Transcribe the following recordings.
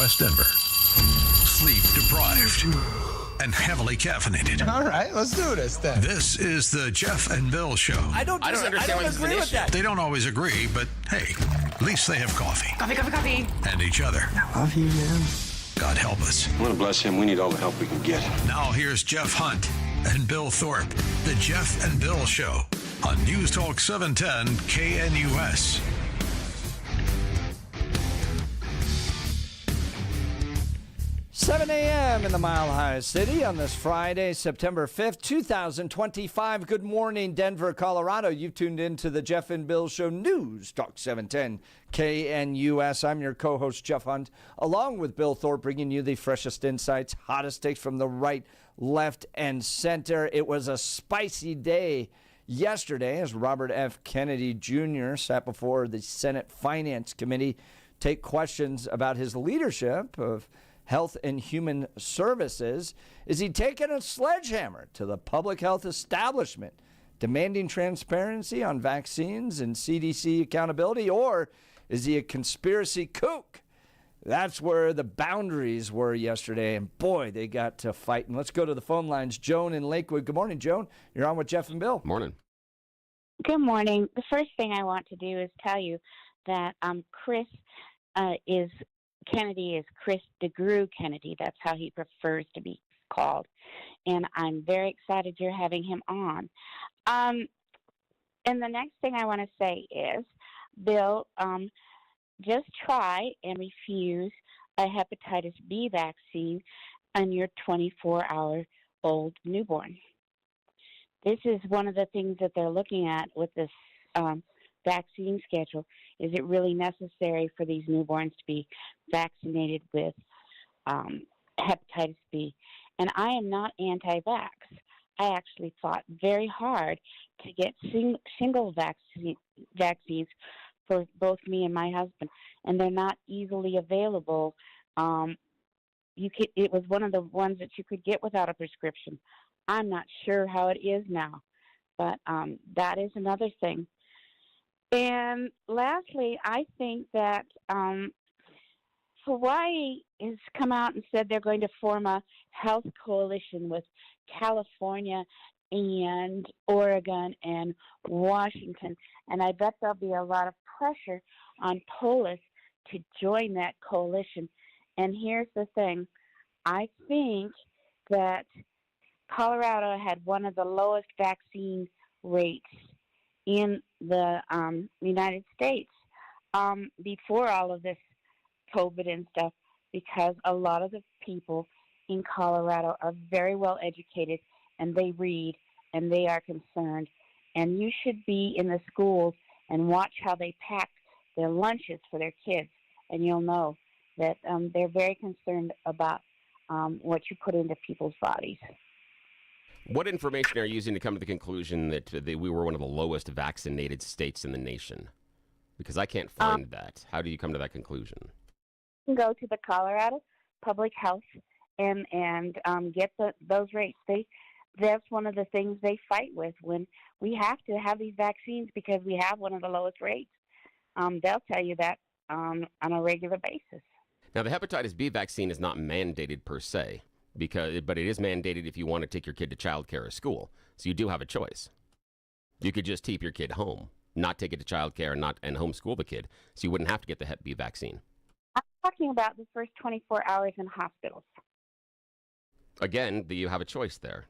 West Denver. Sleep deprived and heavily caffeinated. All right, let's do this then. This is the Jeff and Bill Show. I don't understand why agree with that. They don't always agree, but hey, at least they have coffee. Coffee. And each other. I love you, man. God help us. I want to bless him. We need all the help we can get. Now here's Jeff Hunt and Bill Thorpe. The Jeff and Bill Show on News Talk 710 KNUS. Seven a.m. in the Mile High City on this Friday, September 5th, 2025. Good morning, Denver, Colorado. You've tuned in to the Jeff and Bill Show, News Talk 710 KNUS. I'm your co-host, Jeff Hunt, along with Bill Thorpe, bringing you the freshest insights, hottest takes from the right, left, and center. It was a spicy day yesterday as Robert F. Kennedy Jr. sat before the Senate Finance Committee, take questions about his leadership of Health and Human Services. Is he taking a sledgehammer to the public health establishment, demanding transparency on vaccines and CDC accountability, or is he a conspiracy kook? That's where the boundaries were yesterday, and boy, they got to fighting. Let's go to the phone lines. Joan in Lakewood. Good morning, Joan. You're on with Jeff and Bill. Morning. Good morning. The first thing I want to do is tell you that Kennedy is Chris DeGrew Kennedy. That's how he prefers to be called. And I'm very excited you're having him on. And the next thing I want to say is, Bill, just try and refuse a hepatitis B vaccine on your 24-hour-old newborn. This is one of the things that they're looking at with this vaccine schedule. Is it really necessary for these newborns to be vaccinated with hepatitis B? And I am not anti-vax. I actually fought very hard to get single vaccines for both me and my husband, and they're not easily available. It was one of the ones that you could get without a prescription. I'm not sure how it is now, but that is another thing. And lastly, I think that Hawaii has come out and said they're going to form a health coalition with California and Oregon and Washington. And I bet there'll be a lot of pressure on Polis to join that coalition. And here's the thing. I think that Colorado had one of the lowest vaccine rates in the United States before all of this COVID and stuff, because a lot of the people in Colorado are very well educated and they read and they are concerned. And you should be in the schools and watch how they pack their lunches for their kids, and you'll know that they're very concerned about what you put into people's bodies. What information are you using to come to the conclusion that we were one of the lowest vaccinated states in the nation? Because I can't find that. How do you come to that conclusion? You can go to the Colorado Public Health and get those rates. That's one of the things they fight with when we have to have these vaccines because we have one of the lowest rates. They'll tell you that on a regular basis. Now, the hepatitis B vaccine is not mandated per se, but it is mandated if you want to take your kid to child care or school. So you do have a choice. You could just keep your kid home, not take it to child care and homeschool the kid, so you wouldn't have to get the Hep B vaccine. I'm talking about the first 24 hours in hospitals. Again, do you have a choice there?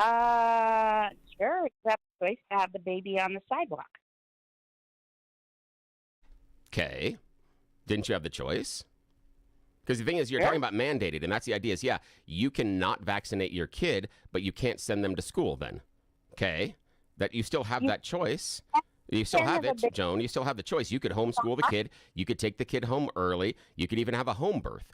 Sure. You have a choice to have the baby on the sidewalk. Okay. Didn't you have the choice? Because the thing is, you're talking about mandated, and that's the idea is, you cannot vaccinate your kid, but you can't send them to school then. Okay? That you still have that choice. You still have it, Joan. You still have the choice. You could homeschool the kid. You could take the kid home early. You could even have a home birth.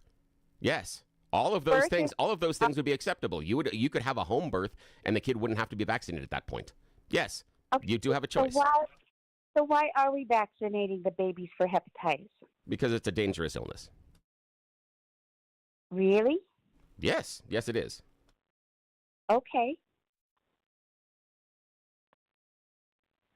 Yes. All of those things would be acceptable. You could have a home birth, and the kid wouldn't have to be vaccinated at that point. Yes. Okay. You do have a choice. So why are we vaccinating the babies for hepatitis? Because it's a dangerous illness. Really? Yes. Yes, it is. Okay.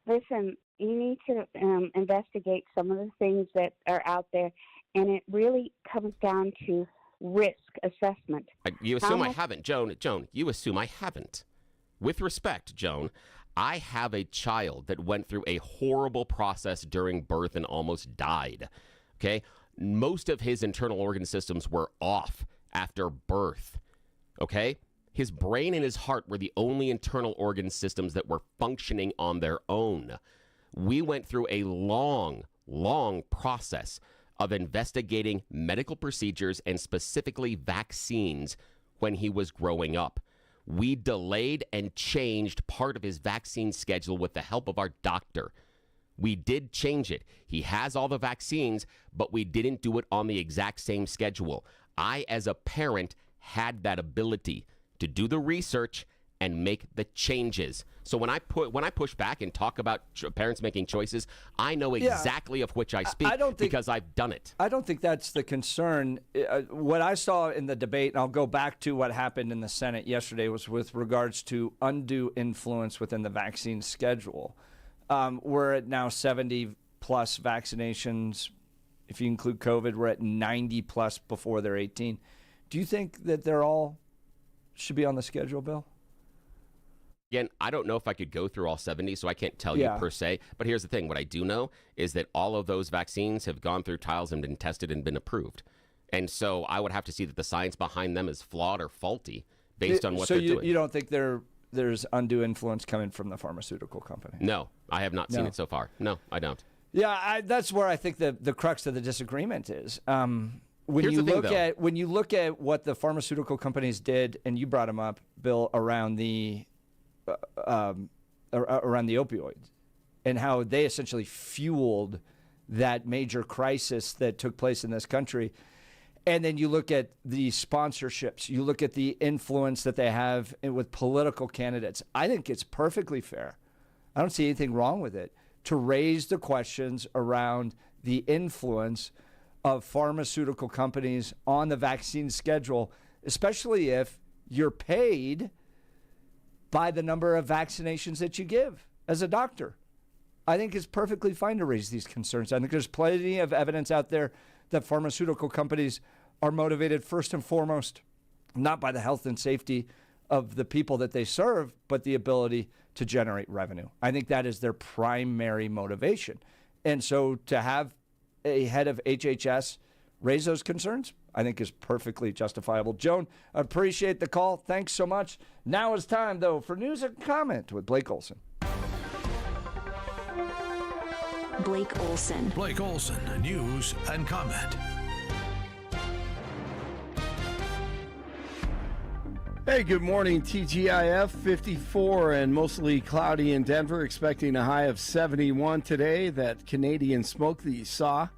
Listen, you need to investigate some of the things that are out there And it really comes down to risk assessment. You assume I haven't, Joan. You assume I haven't. With respect, Joan, I have a child that went through a horrible process during birth and almost died. Okay? Most of his internal organ systems were off after birth. Okay? His brain and his heart were the only internal organ systems that were functioning on their own. We went through a long process of investigating medical procedures and specifically vaccines when he was growing up. We delayed and changed part of his vaccine schedule with the help of our doctor. We did change it. He has all the vaccines, but we didn't do it on the exact same schedule. I, as a parent, had that ability to do the research and make the changes. So when I push back and talk about parents making choices, I know exactly of which I speak because I've done it. I don't think that's the concern. What I saw in the debate, and I'll go back to what happened in the Senate yesterday, was with regards to undue influence within the vaccine schedule. We're at now 70 plus vaccinations. If you include COVID, we're at 90 plus before they're 18. Do you think that they're all should be on the schedule, Bill? Again, I don't know if I could go through all 70, so I can't tell you per se. But here's the thing. What I do know is that all of those vaccines have gone through trials and been tested and been approved. And so I would have to see that the science behind them is flawed or faulty based on what they're doing. So you don't think there's undue influence coming from the pharmaceutical company? No, I have not seen it so far. No, I don't. Yeah, that's where I think the crux of the disagreement is. When you look at what the pharmaceutical companies did, and you brought them up, Bill, around the opioids and how they essentially fueled that major crisis that took place in this country. And then you look at the sponsorships, you look at the influence that they have with political candidates. I think it's perfectly fair. I don't see anything wrong with it to raise the questions around the influence of pharmaceutical companies on the vaccine schedule, especially if you're paid by the number of vaccinations that you give as a doctor. I think it's perfectly fine to raise these concerns. I think there's plenty of evidence out there that pharmaceutical companies are motivated first and foremost, not by the health and safety of the people that they serve, but the ability to generate revenue. I think that is their primary motivation. And so to have a head of HHS raise those concerns, I think is perfectly justifiable. Joan, appreciate the call. Thanks so much. Now it's time, though, for news and comment with Blake Olson. Blake Olson. Blake Olson, news and comment. Hey, good morning. TGIF 54 and mostly cloudy in Denver, expecting a high of 71 today. That Canadian smoke that you saw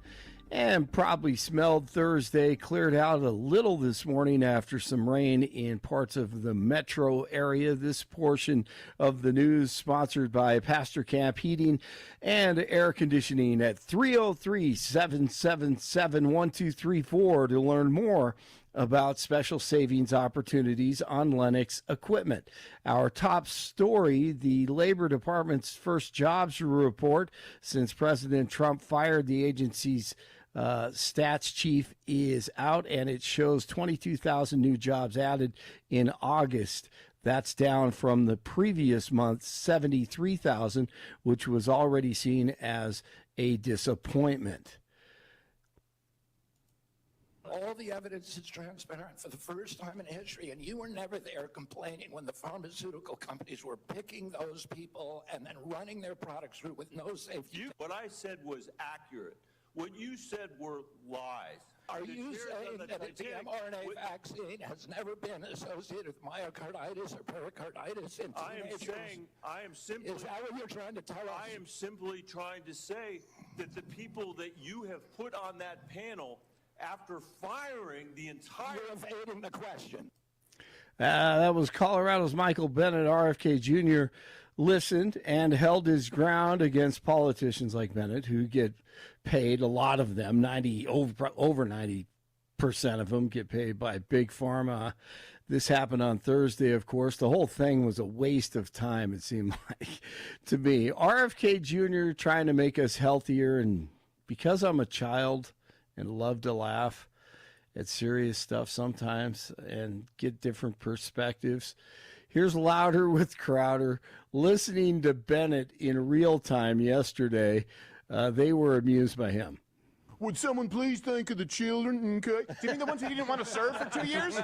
and probably smelled Thursday cleared out a little this morning after some rain in parts of the metro area. This portion of the news sponsored by Pastor Camp Heating and Air Conditioning at 303-777-1234 to learn more about special savings opportunities on Lennox equipment. Our top story, the Labor Department's first jobs report since President Trump fired the agency's stats chief is out, and it shows 22,000 new jobs added in August. That's down from the previous month, 73,000, which was already seen as a disappointment. All the evidence is transparent for the first time in history, and you were never there complaining when the pharmaceutical companies were picking those people and then running their products through with no safety. What I said was accurate. What you said were lies. Are you saying that a mRNA vaccine has never been associated with myocarditis or pericarditis in teenagers? Is that what you're trying to tell us? I am simply trying to say that the people that you have put on that panel after firing the entire... You're evading the question. That was Colorado's Michael Bennett. RFK Jr. listened and held his ground against politicians like Bennett, who get paid, a lot of them, over 90% of them get paid by Big Pharma. This happened on Thursday, of course. The whole thing was a waste of time, it seemed like to me. RFK Jr. trying to make us healthier, and because I'm a child and love to laugh at serious stuff sometimes and get different perspectives. Here's Louder with Crowder. Listening to Bennett in real time yesterday, they were amused by him. Would someone please think of the children? Okay. Do you mean the ones who didn't want to serve for 2 years?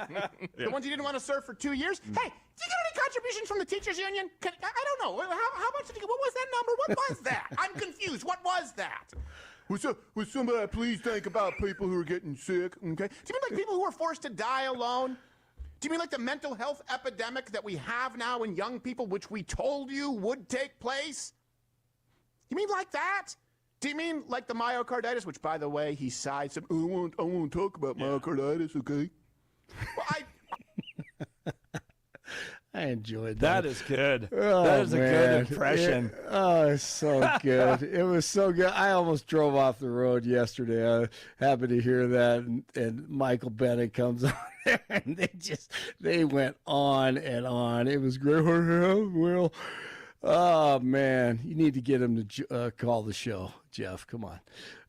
The ones who didn't want to serve for 2 years? Hey, do you get any contributions from the teachers union? I don't know. How much did you get? What was that number? What was that? I'm confused. What was that? Would somebody please think about people who are getting sick? Okay. Do you mean like people who are forced to die alone? Do you mean like the mental health epidemic that we have now in young people, which we told you would take place? You mean like that? Do you mean like the myocarditis, which, by the way, he sighed some, I won't talk about myocarditis, okay? Well, I enjoyed that. That is good. Oh, that is a man. good impression. It's so good. It was so good. I almost drove off the road yesterday. I happened to hear that, and Michael Bennett comes on there, and they went on and on. It was great. Well, oh, man, you need to get him to call the show, Jeff. Come on.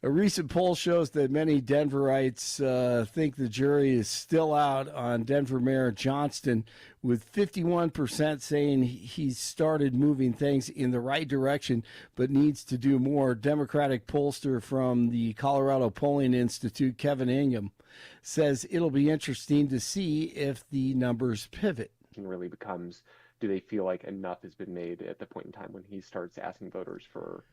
A recent poll shows that many Denverites think the jury is still out on Denver Mayor Johnston, with 51% saying he's started moving things in the right direction but needs to do more. Democratic pollster from the Colorado Polling Institute, Kevin Ingham, says it'll be interesting to see if the numbers pivot. It really becomes, do they feel like enough has been made at the point in time when he starts asking voters for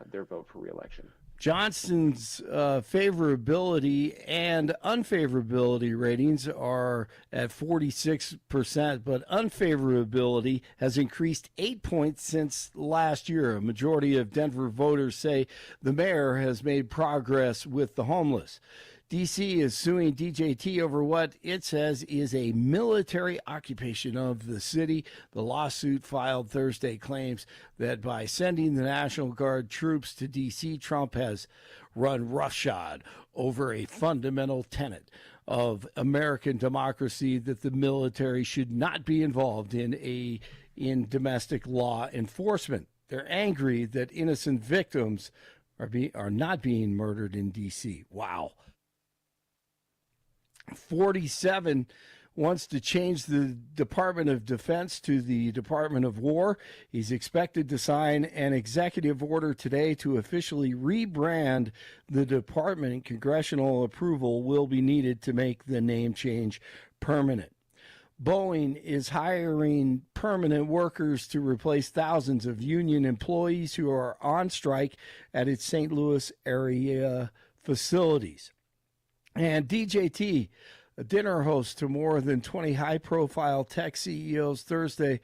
their vote for re-election? Johnston's favorability and unfavorability ratings are at 46%, but unfavorability has increased 8 points since last year. A majority of Denver voters say the mayor has made progress with the homeless. D.C. is suing DJT over what it says is a military occupation of the city. The lawsuit filed Thursday claims that by sending the National Guard troops to D.C., Trump has run roughshod over a fundamental tenet of American democracy that the military should not be involved in domestic law enforcement. They're angry that innocent victims are not being murdered in D.C. Wow. 47 wants to change the Department of Defense to the Department of War. He's expected to sign an executive order today to officially rebrand the department. Congressional approval will be needed to make the name change permanent. Boeing is hiring permanent workers to replace thousands of union employees who are on strike at its St. Louis area facilities. And DJT, a dinner host to more than 20 high-profile tech CEOs Thursday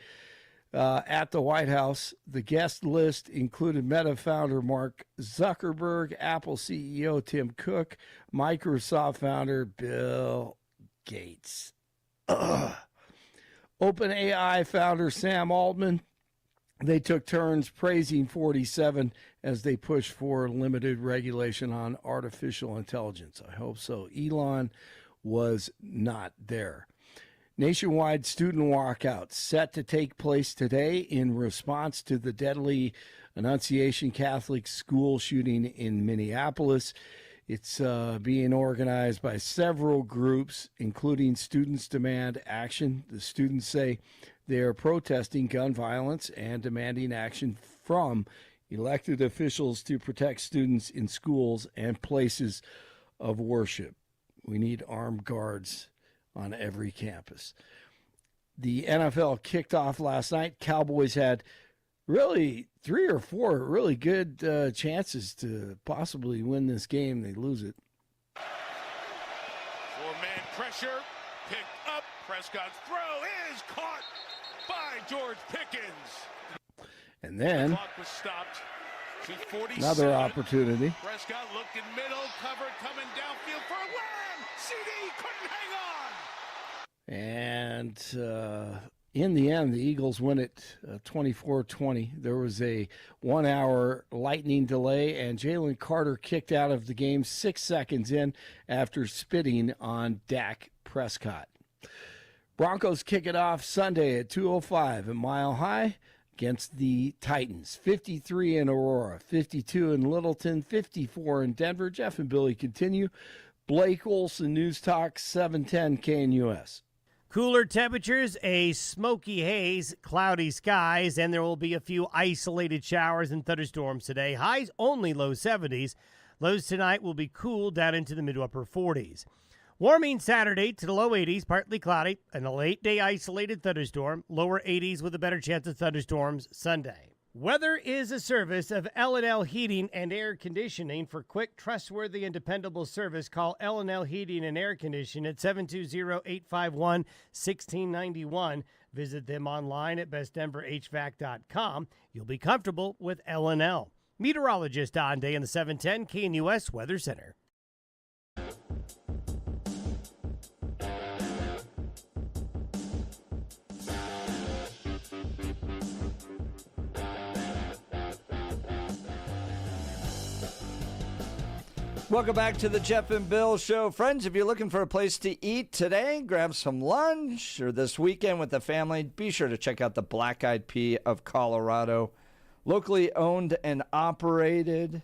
at the White House. The guest list included Meta founder Mark Zuckerberg, Apple CEO Tim Cook, Microsoft founder Bill Gates, OpenAI founder Sam Altman. They took turns praising 47 as they push for limited regulation on artificial intelligence. I hope so. Elon was not there. Nationwide student walkouts set to take place today in response to the deadly Annunciation Catholic School shooting in Minneapolis. It's being organized by several groups, including Students Demand Action. The students say they are protesting gun violence and demanding action from elected officials to protect students in schools and places of worship. We need armed guards on every campus. The NFL kicked off last night. Cowboys had really 3 or 4 really good chances to possibly win this game. They lose it. 4-man pressure, picked up. Prescott's throw is caught by George Pickens. And then the clock was stopped. another opportunity. Prescott looking middle, covered, coming downfield for a win. CD couldn't hang on. And in the end, the Eagles win it 24-20. There was a 1-hour lightning delay, and Jalen Carter kicked out of the game 6 seconds in after spitting on Dak Prescott. Broncos kick it off Sunday at 2:05 at Mile High against the Titans. 53 in Aurora, 52 in Littleton, 54 in Denver. Jeff and Billy continue. Blake Olson, News Talk 710 KNUS. Cooler temperatures, a smoky haze, cloudy skies, and there will be a few isolated showers and thunderstorms today. Highs only low 70s. Lows tonight will be cool down into the mid to upper 40s. Warming Saturday to the low 80s, partly cloudy, and a late-day isolated thunderstorm. Lower 80s with a better chance of thunderstorms Sunday. Weather is a service of L&L Heating and Air Conditioning. For quick, trustworthy, and dependable service, call L&L Heating and Air Conditioning at 720-851-1691. Visit them online at bestdenverhvac.com. You'll be comfortable with L&L. Meteorologist Don Day in the 710 KNUS Weather Center. Welcome back to the Jeff and Bill Show. Friends, if you're looking for a place to eat today, grab some lunch, or this weekend with the family, be sure to check out the Black Eyed Pea of Colorado. Locally owned and operated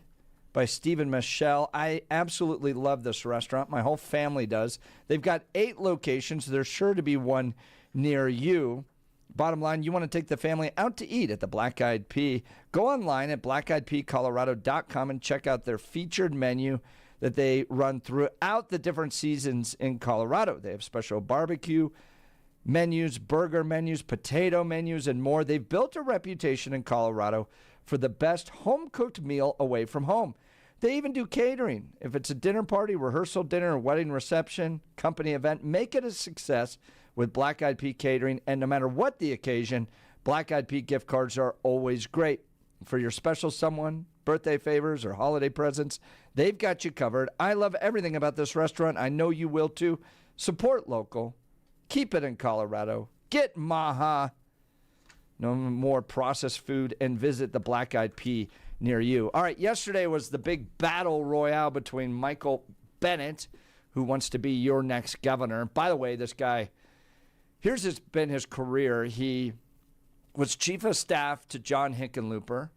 by Steve and Michelle. I absolutely love this restaurant. My whole family does. They've got 8 locations. There's sure to be one near you. Bottom line, you want to take the family out to eat at the Black Eyed Pea. Go online at blackeyedpeacolorado.com and check out their featured menu that they run throughout the different seasons in Colorado. They have special barbecue menus, burger menus, potato menus, and more. They've built a reputation in Colorado for the best home-cooked meal away from home. They even do catering. If it's a dinner party, rehearsal dinner, or wedding reception, company event, make it a success with Black Eyed Pea Catering. And no matter what the occasion, Black Eyed Pea gift cards are always great. For your special someone, birthday favors, or holiday presents, they've got you covered. I love everything about this restaurant. I know you will too. Support local. Keep it in Colorado. Get Maha. No more processed food, and visit the Black Eyed Pea near you. All right, yesterday was the big battle royale between Michael Bennett, who wants to be your next governor. By the way, this guy, here's been his career. He was chief of staff to John Hickenlooper,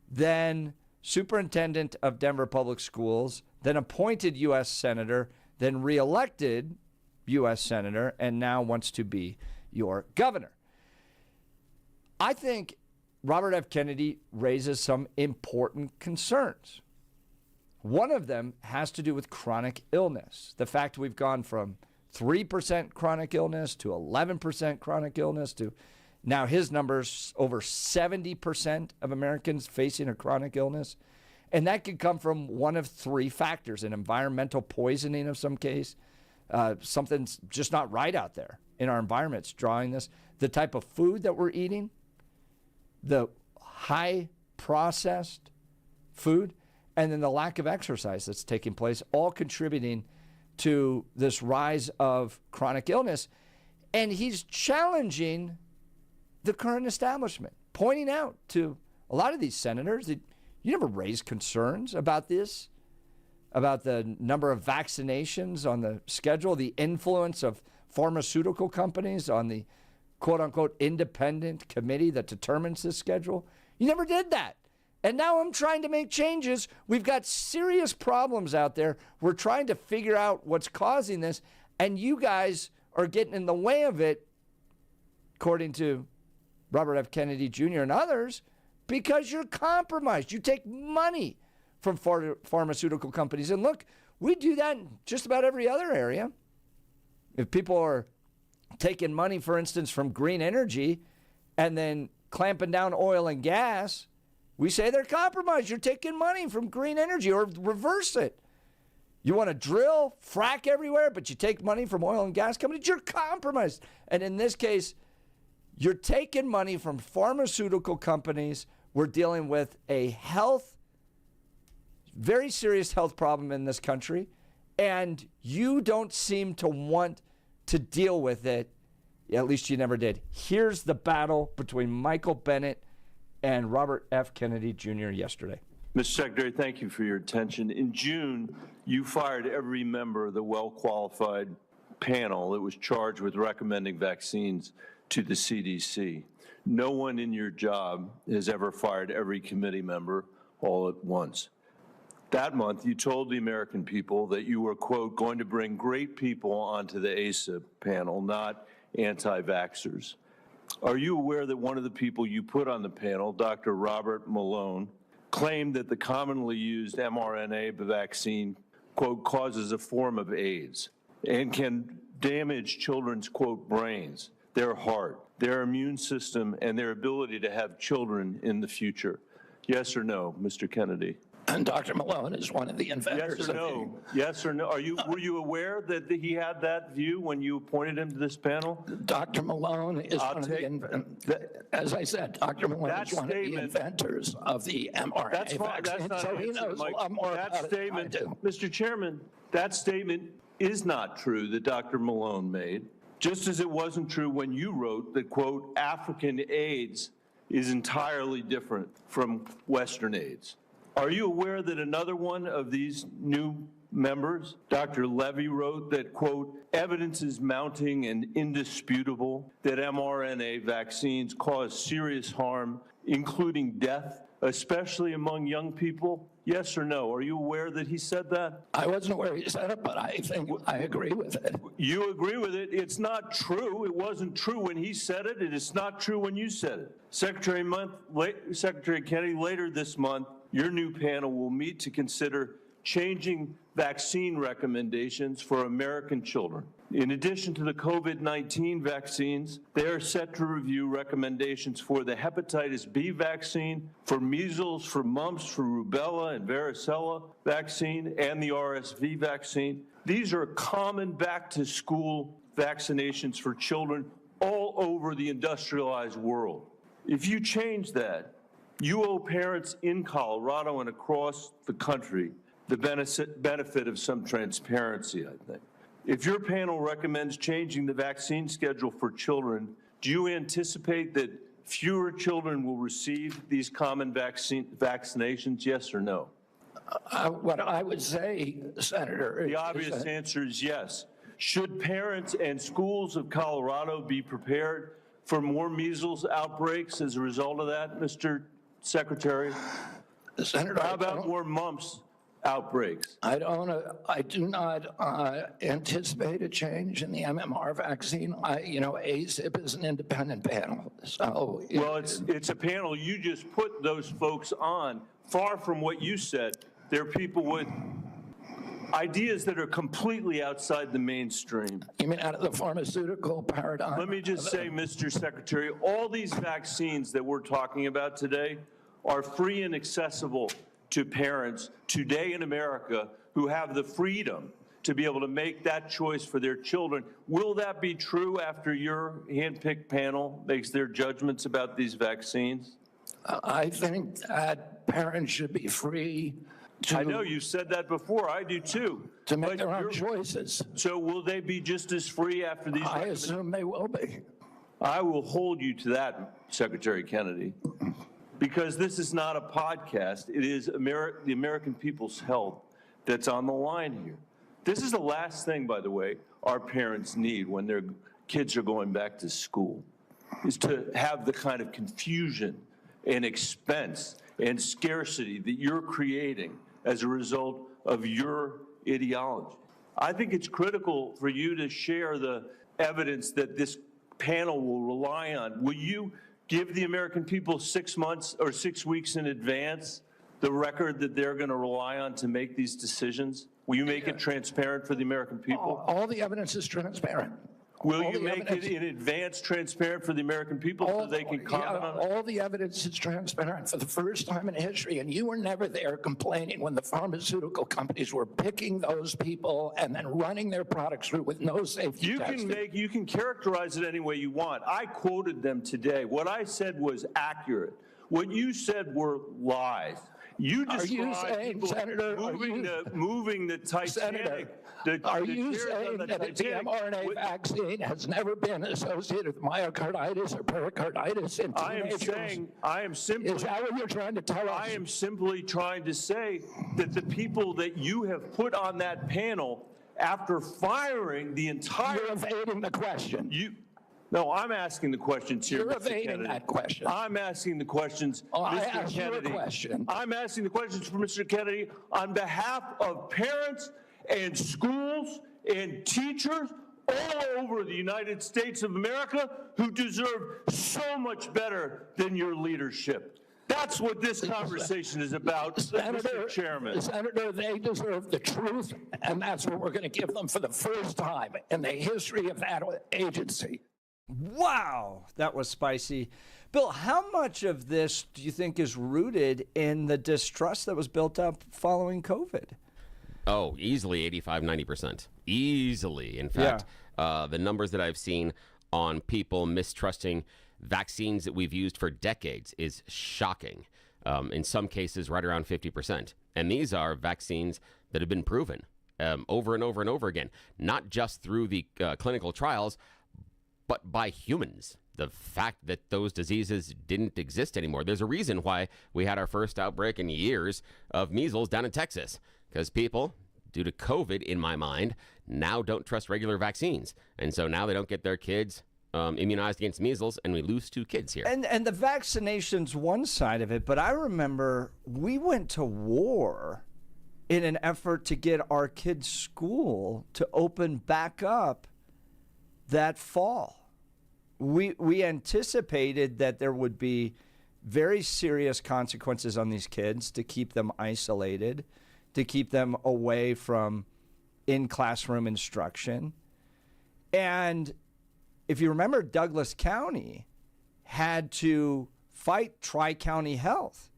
then superintendent of Denver Public Schools, then appointed U.S. Senator, then reelected U.S. Senator, and now wants to be your governor. I think Robert F. Kennedy raises some important concerns. One of them has to do with chronic illness. The fact we've gone from 3% chronic illness to 11% chronic illness to now his numbers over 70% of Americans facing a chronic illness. And that could come from one of 3 factors: an environmental poisoning of some case. Something's just not right out there in our environments drawing this. The type of food that we're eating, the high processed food, and then the lack of exercise that's taking place, all contributing to this rise of chronic illness. And he's challenging the current establishment, pointing out to a lot of these senators that you never raised concerns about this, about the number of vaccinations on the schedule, the influence of pharmaceutical companies on the quote-unquote independent committee that determines this schedule. You never did that. And now I'm trying to make changes. We've got serious problems out there. We're trying to figure out what's causing this, and you guys are getting in the way of it, according to Robert F. Kennedy Jr. and others, because you're compromised. You take money from pharmaceutical companies. And look, we do that in just about every other area. If people are taking money, for instance, from green energy and then clamping down oil and gas, we say they're compromised. You're taking money from green energy, or reverse it. You want to drill, frack everywhere, but you take money from oil and gas companies, you're compromised. And in this case, you're taking money from pharmaceutical companies. We're dealing with a very serious health problem in this country, and you don't seem to want to deal with it. At least you never did. Here's the battle between Michael Bennett and Robert F. Kennedy Jr. yesterday. Mr. Secretary, thank you for your attention. In June, you fired every member of the well-qualified panel that was charged with recommending vaccines to the CDC. No one in your job has ever fired every committee member all at once. That month, you told the American people that you were, quote, going to bring great people onto the ACIP panel, not anti-vaxxers. Are you aware that one of the people you put on the panel, Dr. Robert Malone, claimed that the commonly used mRNA vaccine, quote, causes a form of AIDS and can damage children's, quote, brains, their heart, their immune system, and their ability to have children in the future? Yes or no, Mr. Kennedy? And Dr. Malone is one of the inventors. Yes or no? Yes or no? Were you aware that he had that view when you appointed him to this panel? Dr. Malone is one of the inventors. As I said, Dr. Malone is one of the inventors of the mRNA vaccine, so he knows a lot more about it than I do. Mr. Chairman, that statement is not true that Dr. Malone made, just as it wasn't true when you wrote that, quote, African AIDS is entirely different from Western AIDS. Are you aware that another one of these new members, Dr. Levy, wrote that, quote, evidence is mounting and indisputable that mRNA vaccines cause serious harm, including death, especially among young people? Yes or no? Are you aware that he said that? I wasn't aware he said it, but I think I agree with it. You agree with it? It's not true. It wasn't true when he said it, and it's not true when you said it. Secretary Kennedy, later this month, your new panel will meet to consider changing vaccine recommendations for American children. In addition to the COVID-19 vaccines, they are set to review recommendations for the hepatitis B vaccine, for measles, for mumps, for rubella and varicella vaccine, and the RSV vaccine. These are common back-to-school vaccinations for children all over the industrialized world. If you change that, you owe parents in Colorado and across the country the benefit of some transparency, I think. If your panel recommends changing the vaccine schedule for children, do you anticipate that fewer children will receive these common vaccinations, yes or no? What I would say, Senator... The obvious answer is yes. Should parents and schools of Colorado be prepared for more measles outbreaks as a result of that, Mr. Secretary? Senator, how about more mumps outbreaks? I do not anticipate a change in the MMR vaccine. ACIP is an independent panel. So well, it's a panel. You just put those folks on. Far from what you said, they're people with ideas that are completely outside the mainstream. You mean out of the pharmaceutical paradigm? Let me just say, Mr. Secretary, all these vaccines that we're talking about today are free and accessible to parents today in America who have the freedom to be able to make that choice for their children. Will that be true after your handpicked panel makes their judgments about these vaccines? I think that parents should be free to... I know you said that before. I do too. To make their own choices. So will they be just as free after these? I assume they will be. I will hold you to that, Secretary Kennedy, because this is not a podcast. It is the American people's health that's on the line here. This is the last thing, by the way, our parents need when their kids are going back to school, is to have the kind of confusion and expense and scarcity that you're creating as a result of your ideology. I think it's critical for you to share the evidence that this panel will rely on. Will you give the American people 6 months or 6 weeks in advance the record that they're going to rely on to make these decisions? Will you make it transparent for the American people? All the evidence is transparent. Will you make it in advance transparent for the American people so they can comment on it? All the evidence is transparent for the first time in history, and you were never there complaining when the pharmaceutical companies were picking those people and then running their products through with no safety testing. You can characterize it any way you want. I quoted them today. What I said was accurate. What you said were lies. You described moving the Titanic. Senator, are you saying that the mRNA vaccine has never been associated with myocarditis or pericarditis in teenagers? I am simply. Is that what you're trying to tell us? I am simply trying to say that the people that you have put on that panel, after firing the entire. You're evading the question. No, I'm asking the questions here, You're Mr. evading Kennedy. that question. I'm asking the questions, I Mr. asked you a Kennedy. question. I'm asking the questions for Mr. Kennedy on behalf of parents and schools and teachers all over the United States of America who deserve so much better than your leadership. That's what this conversation is about, Mr. Chairman. Senator, they deserve the truth, and that's what we're going to give them for the first time in the history of that agency. Wow, that was spicy. Bill, how much of this do you think is rooted in the distrust that was built up following COVID? Oh, easily 85, 90%. Easily. In fact, the numbers that I've seen on people mistrusting vaccines that we've used for decades is shocking. In some cases, right around 50%. And these are vaccines that have been proven over and over and over again, not just through the clinical trials, but by humans. The fact that those diseases didn't exist anymore. There's a reason why we had our first outbreak in years of measles down in Texas, because people, due to COVID, in my mind, now don't trust regular vaccines. And so now they don't get their kids immunized against measles, and we lose 2 kids here. And the vaccination's one side of it, but I remember we went to war in an effort to get our kids' school to open back up that fall. We anticipated that there would be very serious consequences on these kids to keep them isolated, to keep them away from in-classroom instruction. And if you remember, Douglas County had to fight Tri-County Health.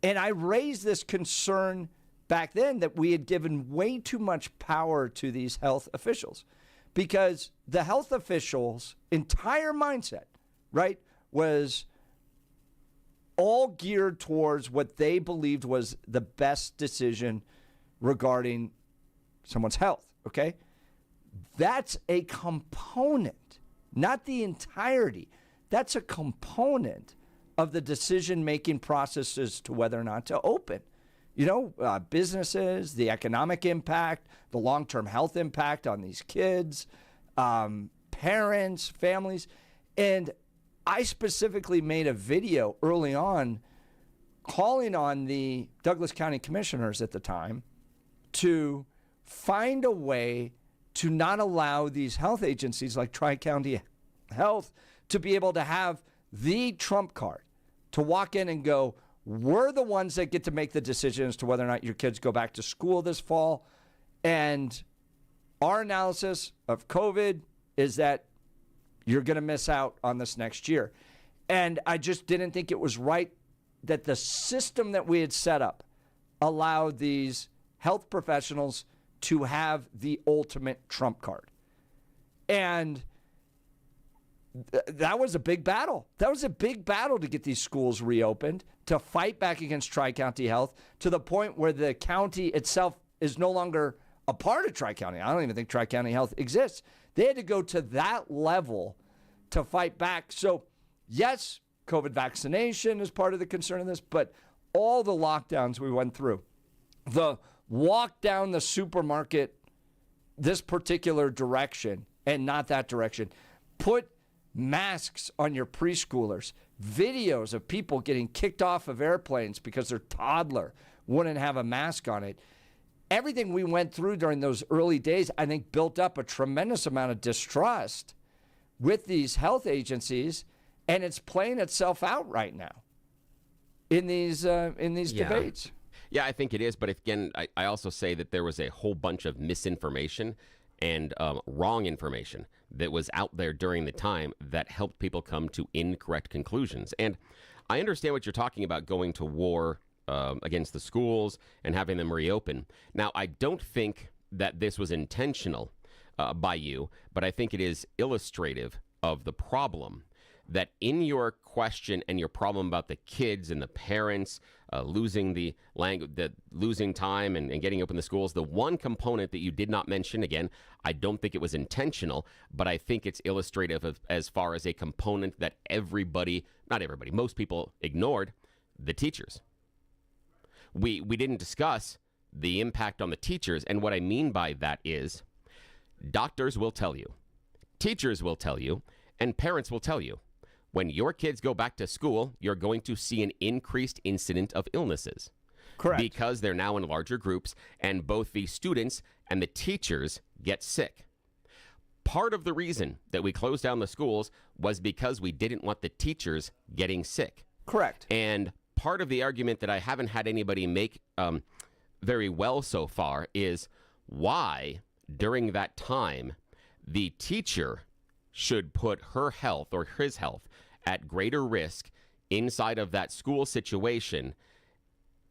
And I raised this concern back then that we had given way too much power to these health officials, because the health officials' entire mindset, right, was all geared towards what they believed was the best decision regarding someone's health, okay? That's a component, not the entirety. That's a component of the decision-making process as to whether or not to open. You know, businesses, the economic impact, the long-term health impact on these kids, parents, families. And I specifically made a video early on calling on the Douglas County commissioners at the time to find a way to not allow these health agencies like Tri-County Health to be able to have the trump card, to walk in and go, we're the ones that get to make the decision as to whether or not your kids go back to school this fall. And our analysis of COVID is that you're going to miss out on this next year. And I just didn't think it was right that the system that we had set up allowed these health professionals to have the ultimate trump card. And that was a big battle. That was a big battle to get these schools reopened, to fight back against Tri-County Health, to the point where the county itself is no longer a part of Tri-County. I don't even think Tri-County Health exists. They had to go to that level to fight back. So, yes, COVID vaccination is part of the concern of this, but all the lockdowns we went through, the walk down the supermarket this particular direction and not that direction, put masks on your preschoolers, videos of people getting kicked off of airplanes because their toddler wouldn't have a mask on it. Everything we went through during those early days, I think, built up a tremendous amount of distrust with these health agencies, and it's playing itself out right now in these debates. Yeah, I think it is. But again, I also say that there was a whole bunch of misinformation and wrong information that was out there during the time that helped people come to incorrect conclusions. And I understand what you're talking about, going to war against the schools and having them reopen. Now, I don't think that this was intentional by you, but I think it is illustrative of the problem that in your question and your problem about the kids and the parents losing the language, losing time and getting open the schools, the one component that you did not mention, again, I don't think it was intentional, but I think it's illustrative of as far as a component that not everybody, most people ignored, the teachers. We didn't discuss the impact on the teachers, and what I mean by that is doctors will tell you, teachers will tell you, And parents will tell you, when your kids go back to school, you're going to see an increased incident of illnesses. Correct. Because they're now in larger groups, and both the students and the teachers get sick. Part of the reason that we closed down the schools was because we didn't want the teachers getting sick. Correct. And part of the argument that I haven't had anybody make very well so far is why, during that time, the teacher should put her health or his health at greater risk inside of that school situation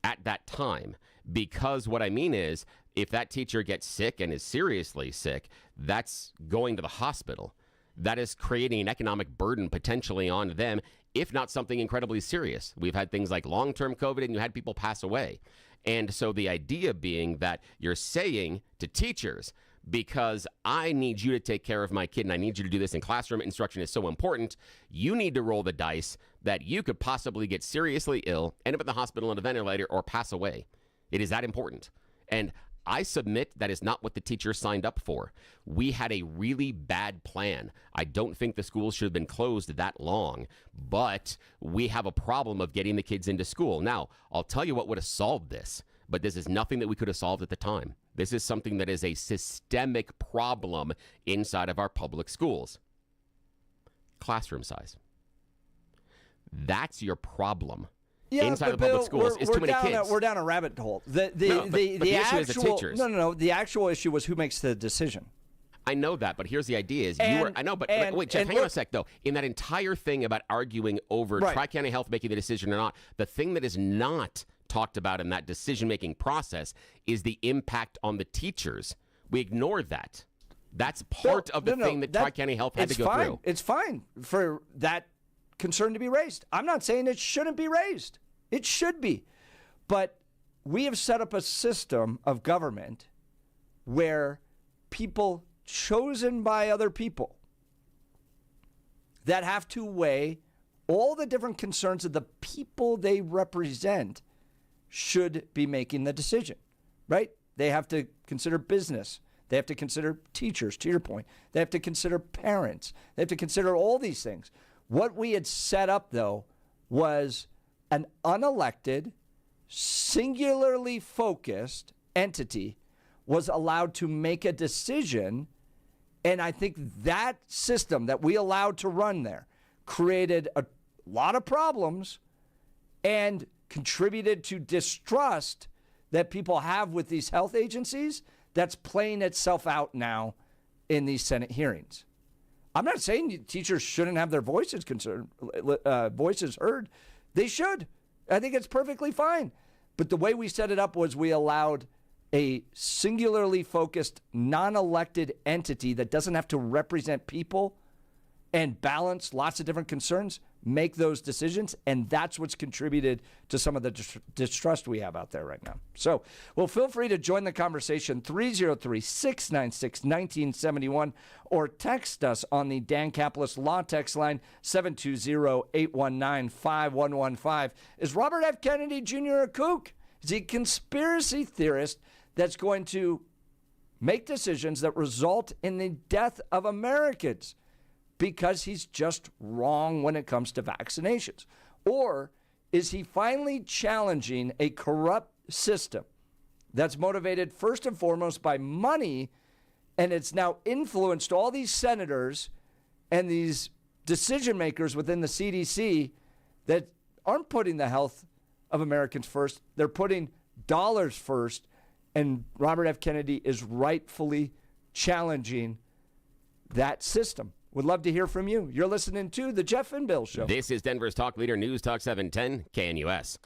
at that time. Because what I mean is, if that teacher gets sick and is seriously sick, that's going to the hospital. That is creating an economic burden potentially on them, if not something incredibly serious. We've had things like long-term COVID, and you had people pass away. And so the idea being that you're saying to teachers, because I need you to take care of my kid and I need you to do this, and classroom instruction is so important, you need to roll the dice that you could possibly get seriously ill, end up in the hospital on a ventilator, or pass away. It is that important. And I submit that is not what the teachers signed up for. We had a really bad plan. I don't think the schools should have been closed that long, but we have a problem of getting the kids into school. Now, I'll tell you what would have solved this, but this is nothing that we could have solved at the time. This is something that is a systemic problem inside of our public schools. Classroom size. That's your problem. Yeah, inside but of the public Bill, schools is too many kids. We're down a rabbit hole. The issue actual, is the teachers. No. The actual issue was who makes the decision. I know that, but here's the idea: is wait, Jeff, hang on a sec though. In that entire thing about arguing over Tri-County Health making the decision or not, the thing that is not talked about in that decision-making process is the impact on the teachers. We ignore that. That's part of the thing that Tri-County Health had to go through. It's fine for that concern to be raised. I'm not saying it shouldn't be raised. It should be. But we have set up a system of government where people chosen by other people that have to weigh all the different concerns of the people they represent should be making the decision, right? They have to consider business. They have to consider teachers, to your point. They have to consider parents. They have to consider all these things. What we had set up, though, was an unelected, singularly focused entity was allowed to make a decision. And I think that system that we allowed to run there created a lot of problems and contributed to distrust that people have with these health agencies that's playing itself out now in these Senate hearings. I'm not saying teachers shouldn't have their voices heard. They should. I think it's perfectly fine. But the way we set it up was we allowed a singularly focused, non-elected entity that doesn't have to represent people and balance lots of different concerns, make those decisions, and that's what's contributed to some of the distrust we have out there right now. So, well, feel free to join the conversation, 303-696-1971, or text us on the Dan Caplis Law text line, 720-819-5115. Is Robert F. Kennedy Jr. a kook? Is he a conspiracy theorist that's going to make decisions that result in the death of Americans because he's just wrong when it comes to vaccinations? Or is he finally challenging a corrupt system that's motivated first and foremost by money, and it's now influenced all these senators and these decision makers within the CDC that aren't putting the health of Americans first? They're putting dollars first, and Robert F. Kennedy is rightfully challenging that system. Would love to hear from you. You're listening to The Jeff and Bill Show. This is Denver's Talk Leader, News Talk 710, KNUS.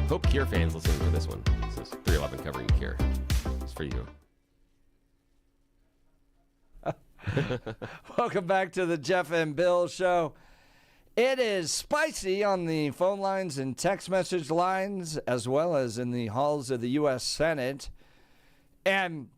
Hope Cure fans listening for this one. This is 311 covering Cure. It's for you. Welcome back to the Jeff and Bill Show. It is spicy on the phone lines and text message lines, as well as in the halls of the U.S. Senate. And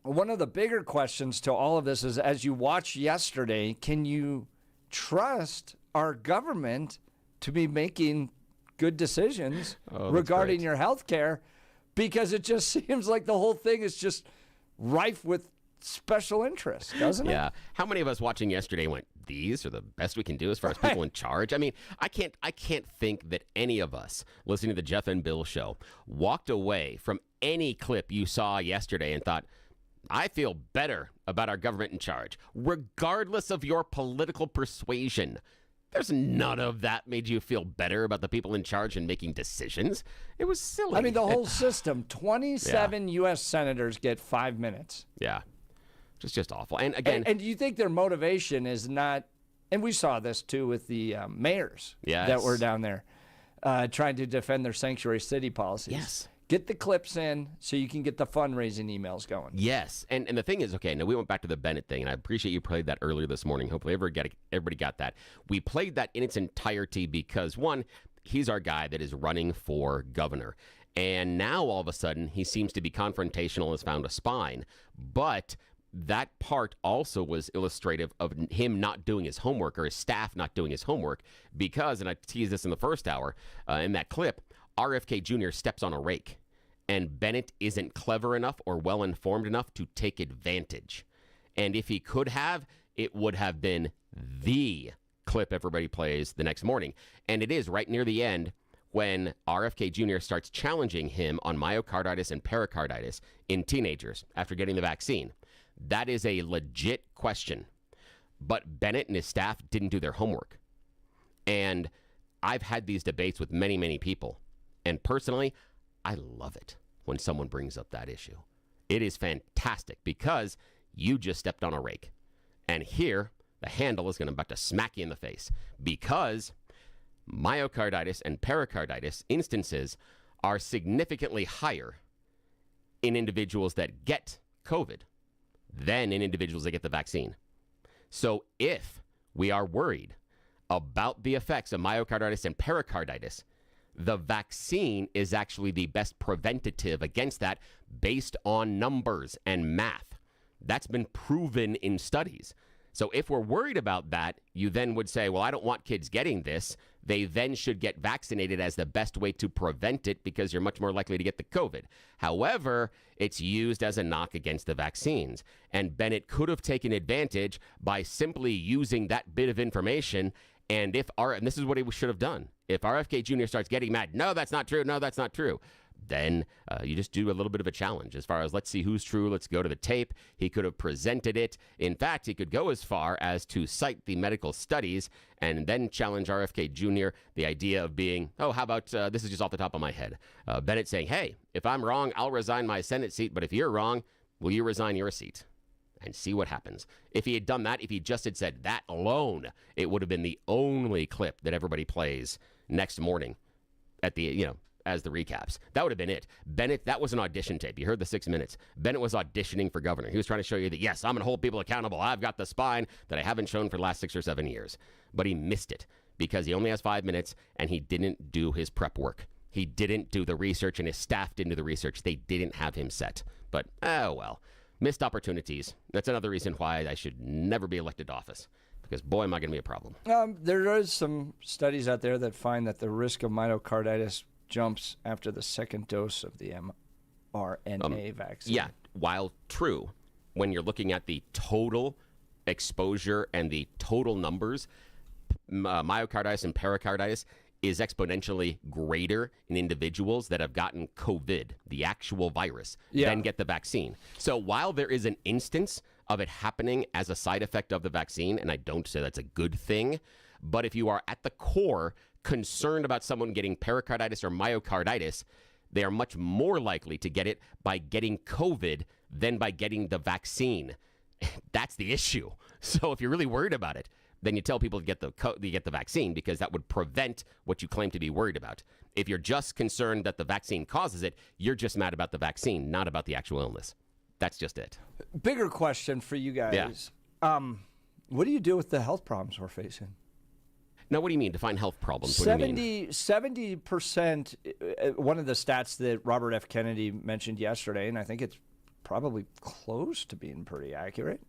one of the bigger questions to all of this is, as you watched yesterday, can you trust our government to be making good decisions regarding your health care? Because it just seems like the whole thing is just rife with special interest, doesn't it? Yeah. How many of us watching yesterday went, these are the best we can do as far as people in charge? I mean, I can't think that any of us listening to the Jeff and Bill Show walked away from any clip you saw yesterday and thought, I feel better about our government in charge, regardless of your political persuasion. There's none of that made you feel better about the people in charge and making decisions. It was silly. I mean, the whole system, 27 U.S. senators get 5 minutes. Yeah. Just awful. And again, and do you think their motivation is not, and we saw this too with the mayors that were down there trying to defend their sanctuary city policies. Yes. Get the clips in so you can get the fundraising emails going. Yes. And the thing is, okay, now we went back to the Bennett thing, and I appreciate you played that earlier this morning. Hopefully everybody got that. We played that in its entirety because, one, he's our guy that is running for governor. And now all of a sudden he seems to be confrontational and has found a spine. But that part also was illustrative of him not doing his homework, or his staff not doing his homework, because, and I teased this in the first hour in that clip, RFK Jr. steps on a rake, and Bennett isn't clever enough or well-informed enough to take advantage. And if he could have, it would have been the clip everybody plays the next morning. And it is right near the end when RFK Jr. starts challenging him on myocarditis and pericarditis in teenagers after getting the vaccine. That is a legit question. But Bennett and his staff didn't do their homework. And I've had these debates with many, many people. And personally, I love it when someone brings up that issue. It is fantastic because you just stepped on a rake. And here, the handle is about to smack you in the face because myocarditis and pericarditis instances are significantly higher in individuals that get COVID than in individuals that get the vaccine. So if we are worried about the effects of myocarditis and pericarditis, the vaccine is actually the best preventative against that based on numbers and math. That's been proven in studies. So if we're worried about that, you then would say, well, I don't want kids getting this. They then should get vaccinated as the best way to prevent it because you're much more likely to get the COVID. However, it's used as a knock against the vaccines. And Bennett could have taken advantage by simply using that bit of information. And and this is what he should have done. If RFK Jr. starts getting mad, no, that's not true, no, that's not true, then you just do a little bit of a challenge as far as let's see who's true, let's go to the tape. He could have presented it. In fact, he could go as far as to cite the medical studies and then challenge RFK Jr. the idea of being, oh, how about, this is just off the top of my head, Bennett saying, hey, if I'm wrong, I'll resign my Senate seat, but if you're wrong, will you resign your seat? And see what happens. If he had done that, if he just had said that alone, it would have been the only clip that everybody plays next morning at the, as the recaps. That would have been it. Bennett, that was an audition tape. You heard the 6 minutes. Bennett was auditioning for governor. He was trying to show you that, yes, I'm going to hold people accountable. I've got the spine that I haven't shown for the last 6 or 7 years. But he missed it because he only has 5 minutes and he didn't do his prep work. He didn't do the research and his staff didn't do the research. They didn't have him set. But, oh well. Missed opportunities. That's another reason why I should never be elected to office, because boy, am I going to be a problem. There is some studies out there that find that the risk of myocarditis jumps after the second dose of the mRNA vaccine. Yeah, while true, when you're looking at the total exposure and the total numbers, myocarditis and pericarditis is exponentially greater in individuals that have gotten COVID, the actual virus, than get the vaccine. So while there is an instance of it happening as a side effect of the vaccine, and I don't say that's a good thing, but if you are at the core concerned about someone getting pericarditis or myocarditis, they are much more likely to get it by getting COVID than by getting the vaccine. That's the issue. So if you're really worried about it, then you tell people to get the vaccine, because that would prevent what you claim to be worried about. If you're just concerned that the vaccine causes it, you're just mad about the vaccine, not about the actual illness. That's just it. Bigger question for you guys. Yeah. What do you do with the health problems we're facing? Now, what do you mean? Define health problems. What do you mean? 70%, one of the stats that Robert F. Kennedy mentioned yesterday, and I think it's probably close to being pretty accurate,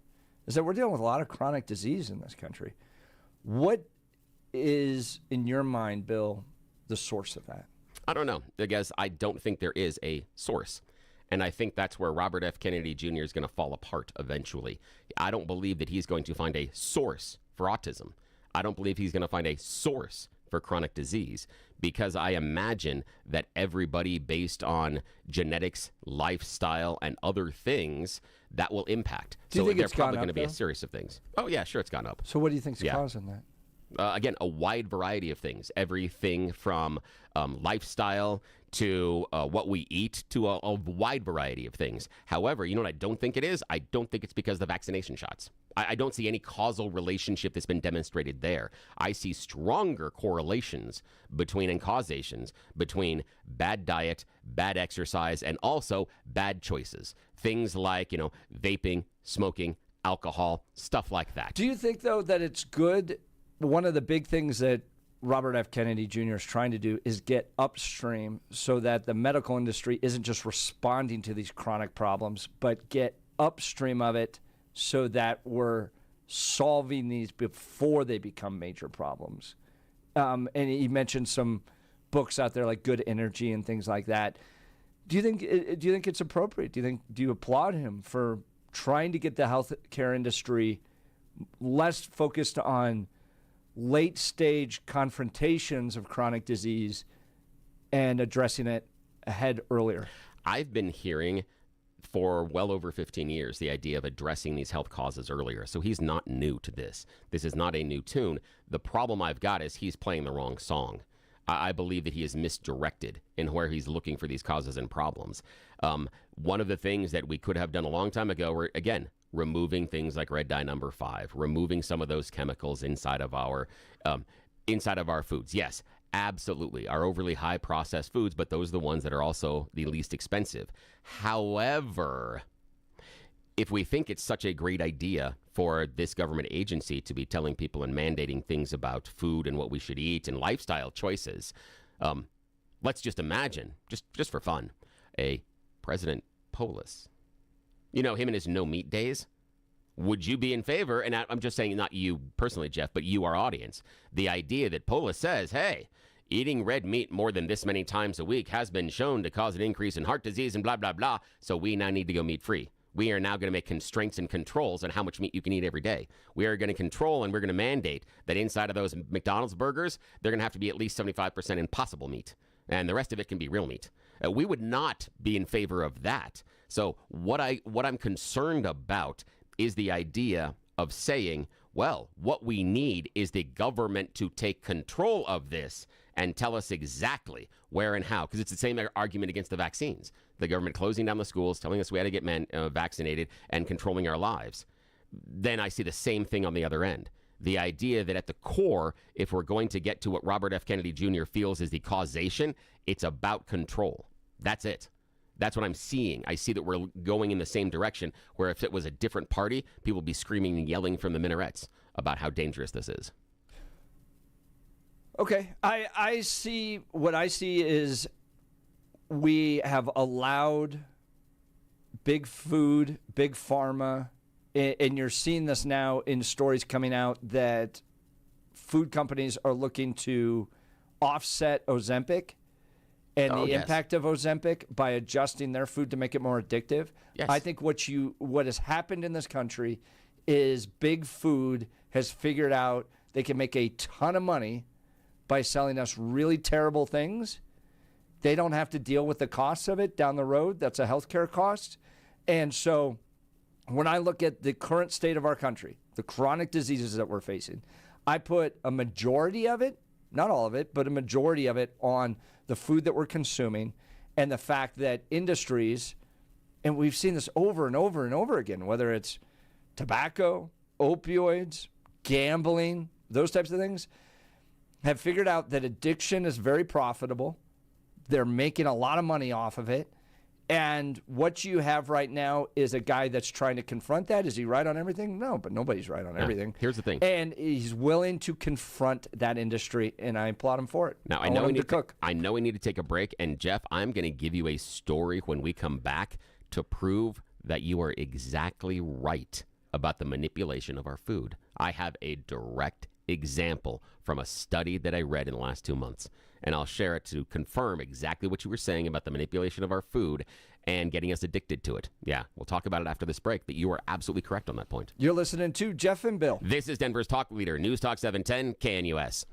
is that we're dealing with a lot of chronic disease in this country. What is, in your mind, Bill, the source of that? I don't know. I guess I don't think there is a source. And I think that's where Robert F. Kennedy Jr. is going to fall apart eventually. I don't believe that he's going to find a source for autism. I don't believe he's going to find a source for chronic disease, because I imagine that everybody, based on genetics, lifestyle, and other things, that will impact. Do you think there's it's gone probably up, going to be a though? series of things. Oh, yeah, sure, it's gone up. So what do you think is causing that? Again, a wide variety of things. Everything from lifestyle to what we eat, to a wide variety of things. However, you know what I don't think it is? I don't think it's because of the vaccination shots. I don't see any causal relationship that's been demonstrated there. I see stronger correlations between and causations between bad diet, bad exercise, and also bad choices. Things like, vaping, smoking, alcohol, stuff like that. Do you think, though, that it's good? One of the big things that Robert F. Kennedy Jr. is trying to do is get upstream so that the medical industry isn't just responding to these chronic problems, but get upstream of it so that we're solving these before they become major problems. And he mentioned some books out there like Good Energy and things like that. Do you think it's appropriate? Do you applaud him for trying to get the healthcare industry less focused on late-stage confrontations of chronic disease and addressing it ahead earlier? I've been hearing for well over 15 years the idea of addressing these health causes earlier. So he's not new to this. This is not a new tune. The problem I've got is he's playing the wrong song. I believe that he is misdirected in where he's looking for these causes and problems. One of the things that we could have done a long time ago were, again, removing things like red dye number 5, removing some of those chemicals inside of our foods. Yes, absolutely. Our overly high processed foods, but those are the ones that are also the least expensive. However, if we think it's such a great idea for this government agency to be telling people and mandating things about food and what we should eat and lifestyle choices, let's just imagine, just for fun, a President Polis. Him and his no meat days. Would you be in favor? And I'm just saying, not you personally, Jeff, but you, our audience. The idea that Polis says, hey, eating red meat more than this many times a week has been shown to cause an increase in heart disease and blah, blah, blah. So we now need to go meat free. We are now going to make constraints and controls on how much meat you can eat every day. We are going to control and we're going to mandate that inside of those McDonald's burgers, they're going to have to be at least 75% impossible meat. And the rest of it can be real meat. We would not be in favor of that. So what I'm concerned about is the idea of saying, well, what we need is the government to take control of this and tell us exactly where and how. Because it's the same argument against the vaccines. The government closing down the schools, telling us we had to get vaccinated, and controlling our lives. Then I see the same thing on the other end. The idea that at the core, if we're going to get to what Robert F. Kennedy Jr. feels is the causation, it's about control. That's it. That's what I'm seeing. I see that we're going in the same direction, where if it was a different party, people would be screaming and yelling from the minarets about how dangerous this is. Okay. I see, what I see is we have allowed big food, big pharma, and you're seeing this now in stories coming out that food companies are looking to offset Ozempic and the impact of Ozempic by adjusting their food to make it more addictive. Yes. I think what has happened in this country is big food has figured out they can make a ton of money by selling us really terrible things. They don't have to deal with the costs of it down the road. That's a healthcare cost. And so when I look at the current state of our country, the chronic diseases that we're facing, I put a majority of it, not all of it, but a majority of it on the food that we're consuming and the fact that industries, and we've seen this over and over and over again, whether it's tobacco, opioids, gambling, those types of things, have figured out that addiction is very profitable. They're making a lot of money off of it. And what you have right now is a guy that's trying to confront that. Is he right on everything? No, but nobody's right on everything. Here's the thing. And he's willing to confront that industry, and I applaud him for it. Now, I know we need to take a break. And, Jeff, I'm going to give you a story when we come back to prove that you are exactly right about the manipulation of our food. I have a direct example from a study that I read in the last 2 months. And I'll share it to confirm exactly what you were saying about the manipulation of our food and getting us addicted to it. Yeah, we'll talk about it after this break, but you are absolutely correct on that point. You're listening to Jeff and Bill. This is Denver's talk leader, News Talk 710 KNUS.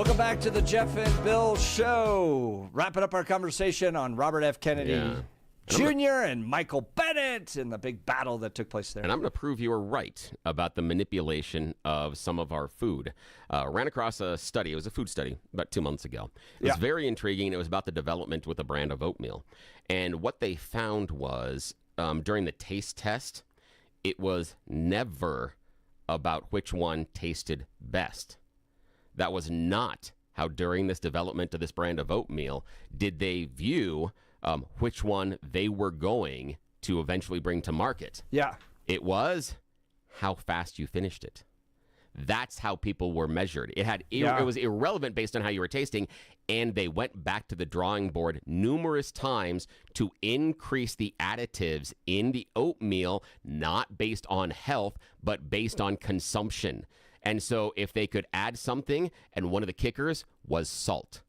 Welcome back to the Jeff and Bill Show. Wrapping up our conversation on Robert F. Kennedy Jr. and Michael Bennett and the big battle that took place there. And I'm going to prove you were right about the manipulation of some of our food. Ran across a study. It was a food study about 2 months ago. It was very intriguing. It was about the development with a brand of oatmeal. And what they found was during the taste test, it was never about which one tasted best. That was not how during this development of this brand of oatmeal did they view which one they were going to eventually bring to market. Yeah. It was how fast you finished it. That's how people were measured. It was irrelevant based on how you were tasting, and they went back to the drawing board numerous times to increase the additives in the oatmeal, not based on health, but based on consumption. And so if they could add something, and one of the kickers was salt,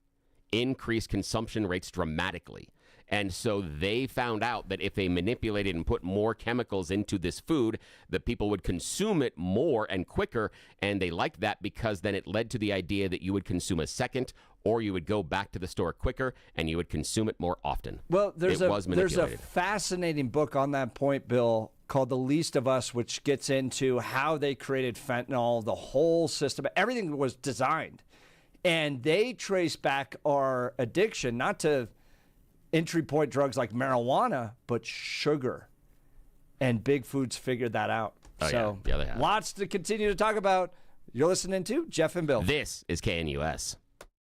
increase consumption rates dramatically. And so they found out that if they manipulated and put more chemicals into this food, that people would consume it more and quicker. And they liked that because then it led to the idea that you would consume a second, or you would go back to the store quicker and you would consume it more often. Well, there's a a fascinating book on that point, Bill, called The Least of Us, which gets into how they created fentanyl, the whole system. Everything was designed. And they trace back our addiction, not to entry point drugs like marijuana, but sugar. And Big Foods figured that out. Yeah, they have. Lots to continue to talk about. You're listening to Jeff and Bill. This is KNUS.